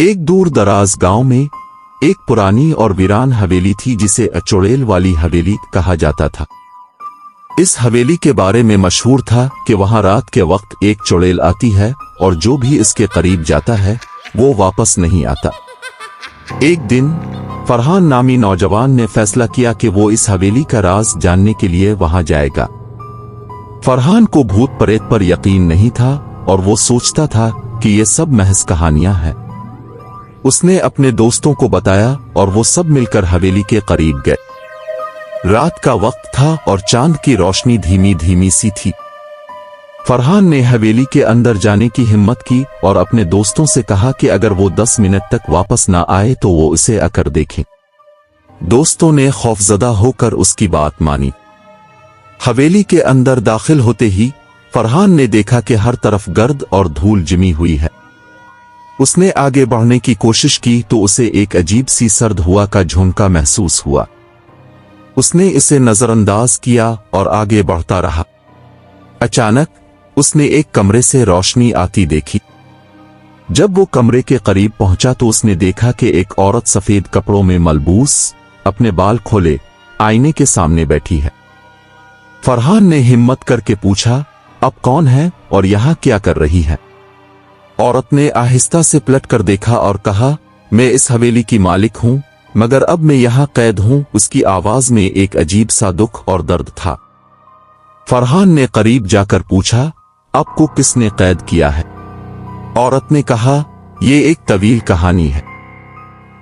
एक दूर दराज गांव में एक पुरानी और वीरान हवेली थी जिसे चुड़ैल वाली हवेली कहा जाता था। इस हवेली के बारे में मशहूर था कि वहां रात के वक्त एक चुड़ैल आती है और जो भी इसके करीब जाता है वो वापस नहीं आता। एक दिन फरहान नामी नौजवान ने फैसला किया कि वो इस हवेली का राज जानने के लिए वहां जाएगा। फरहान को भूत प्रेत पर यकीन नहीं था और वो सोचता था कि ये सब महज कहानियां हैं। उसने अपने दोस्तों को बताया और वो सब मिलकर हवेली के करीब गए। रात का वक्त था और चांद की रोशनी धीमी धीमी सी थी। फरहान ने हवेली के अंदर जाने की हिम्मत की और अपने दोस्तों से कहा कि अगर वो 10 मिनट तक वापस ना आए तो वो इसे आकर देखें। दोस्तों ने खौफजदा होकर उसकी बात मानी। हवेली के अंदर दाखिल होते ही फरहान ने देखा कि हर तरफ गर्द और धूल जमी हुई है। उसने आगे बढ़ने की कोशिश की तो उसे एक अजीब सी सर्द हवा का झोंका महसूस हुआ। उसने इसे नजरअंदाज किया और आगे बढ़ता रहा। अचानक उसने एक कमरे से रोशनी आती देखी। जब वो कमरे के करीब पहुंचा तो उसने देखा कि एक औरत सफेद कपड़ों में मलबूस अपने बाल खोले आईने के सामने बैठी है। फरहान ने हिम्मत करके पूछा, अब कौन है और यहां क्या कर रही है? औरत ने आहिस्ता से पलट कर देखा और कहा, मैं इस हवेली की मालिक हूं, मगर अब मैं यहां कैद हूं। उसकी आवाज में एक अजीब सा दुख और दर्द था। फरहान ने करीब जाकर पूछा, आपको किसने कैद किया है? औरत ने कहा, ये एक तवील कहानी है।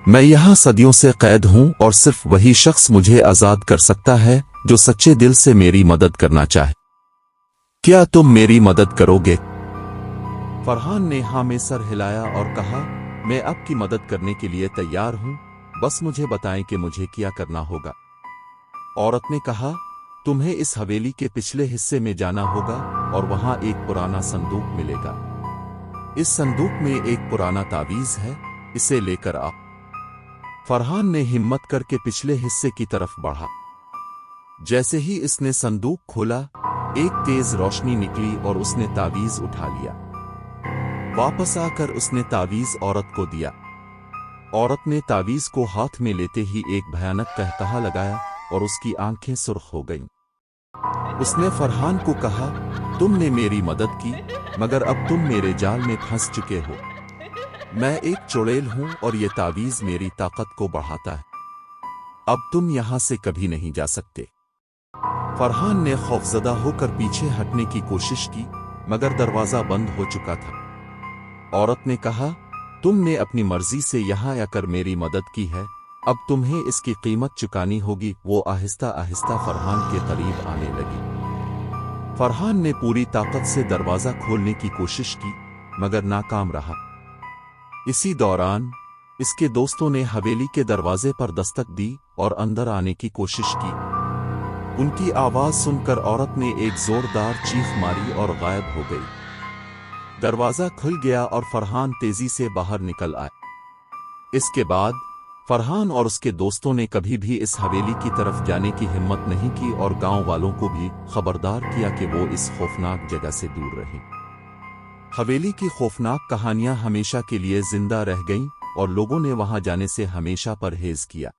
मैं यहां सदियों से कैद हूं और सिर्फ वही शख्स मुझे आजाद कर सकता है जो सच्चे दिल से मेरी मदद करना चाहे। क्या तुम मेरी मदद करोगे? फरहान ने हाँ में सर हिलाया और कहा, मैं आपकी मदद करने के लिए तैयार हूं, बस मुझे बताएं कि मुझे क्या करना होगा। औरत ने कहा, तुम्हें इस हवेली के पिछले हिस्से में जाना होगा और वहां एक पुराना संदूक मिलेगा। इस संदूक में एक पुराना तावीज है, इसे लेकर आओ। फरहान ने हिम्मत करके पिछले हिस्से की तरफ बढ़ा। जैसे ही इसने संदूक खोला, एक तेज रोशनी निकली और उसने तावीज उठा लिया। वापस आकर उसने तावीज औरत को दिया। औरत ने तावीज को हाथ में लेते ही एक भयानक कहकहा लगाया और उसकी आंखें सुर्ख हो गईं। उसने फरहान को कहा, तुमने मेरी मदद की, मगर अब तुम मेरे जाल में फंस चुके हो। मैं एक चुड़ैल हूं और ये तावीज मेरी ताकत को बढ़ाता है। अब तुम यहां से कभी नहीं जा सकते। फरहान ने खौफजदा होकर पीछे हटने की कोशिश की, मगर दरवाजा बंद हो चुका था। औरत ने कहा, तुमने अपनी मर्जी से यहां आकर मेरी मदद की है, अब तुम्हें इसकी कीमत चुकानी होगी। वो आहिस्ता आहिस्ता फरहान के करीब आने लगी। फरहान ने पूरी ताकत से दरवाजा खोलने की कोशिश की, मगर नाकाम रहा। इसी दौरान इसके दोस्तों ने हवेली के दरवाजे पर दस्तक दी और अंदर आने की कोशिश की। उनकी आवाज सुनकर औरत ने एक जोरदार चीख मारी और गायब हो गई। दरवाजा खुल गया और फरहान तेजी से बाहर निकल आए। इसके बाद फरहान और उसके दोस्तों ने कभी भी इस हवेली की तरफ जाने की हिम्मत नहीं की और गांव वालों को भी खबरदार किया कि वो इस खौफनाक जगह से दूर रहें। हवेली की खौफनाक कहानियां हमेशा के लिए जिंदा रह गईं और लोगों ने वहां जाने से हमेशा परहेज किया।